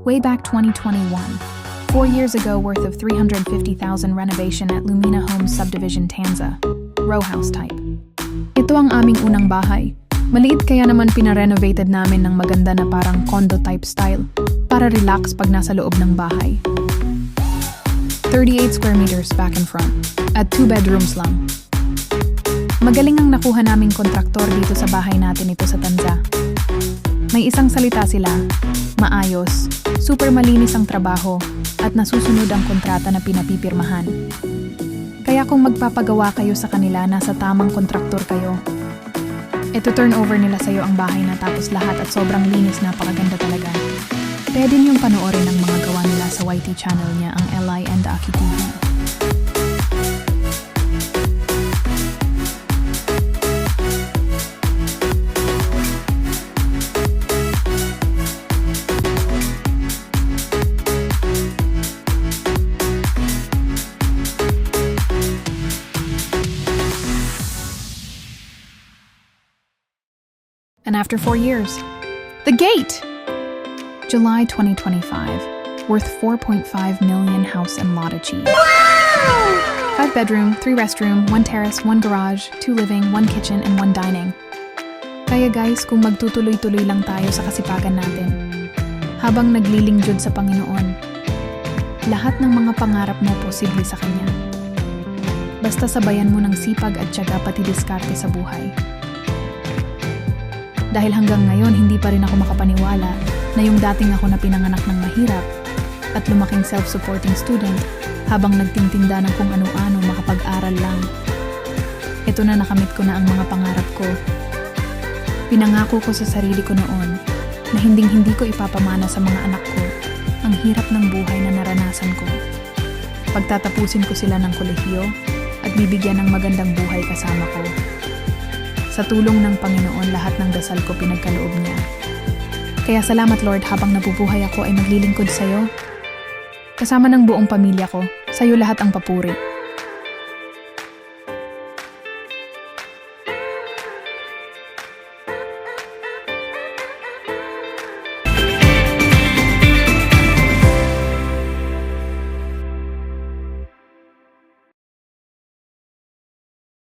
Way back 2021, 4 years ago worth of 350,000 renovation at Lumina Homes Subdivision Tanza, row house type. Ito ang aming unang bahay. Maliit kaya naman pinarenovated namin ng maganda na parang condo type style para relax pag nasa loob ng bahay. 38 square meters back and front at 2 bedrooms lang. Magaling ang nakuha naming kontraktor dito sa bahay natin ito sa Tanza. May isang salita sila, maayos, super malinis ang trabaho, at nasusunod ang kontrata na pinapipirmahan. Kaya kung magpapagawa kayo sa kanila, nasa tamang kontraktor kayo. Ito turnover nila sa'yo ang bahay na tapos lahat at sobrang linis, napakaganda talaga. Pwede niyong panoorin ang mga gawa nila sa YT channel niya, ang Eli and Aki TV. And after 4 years, the gate! July 2025, worth 4.5 million house and lot achieved. Wow! 5 bedroom, 3 restroom, 1 terrace, 1 garage, 2 living, 1 kitchen, and 1 dining. Kaya guys, kung magtutuloy-tuloy lang tayo sa kasipagan natin, habang naglilingjod sa Panginoon, lahat ng mga pangarap mo posible sa Kanya. Basta sabayan mo ng sipag at tiyaga pati diskarte sa buhay. Dahil hanggang ngayon, hindi pa rin ako makapaniwala na yung dating ako na pinanganak ng mahirap at lumaking self-supporting student habang nagtintinda ng kung ano-ano makapag-aral lang. Ito na, nakamit ko na ang mga pangarap ko. Pinangako ko sa sarili ko noon na hinding-hindi ko ipapamana sa mga anak ko ang hirap ng buhay na naranasan ko. Pagtatapusin ko sila ng kolehiyo at bibigyan ng magandang buhay kasama ko. Sa tulong ng Panginoon, lahat ng dasal ko pinagkaloob niya. Kaya salamat Lord, habang nabubuhay ako ay maglilingkod sa iyo. Kasama ng buong pamilya ko, sa iyo lahat ang papuri.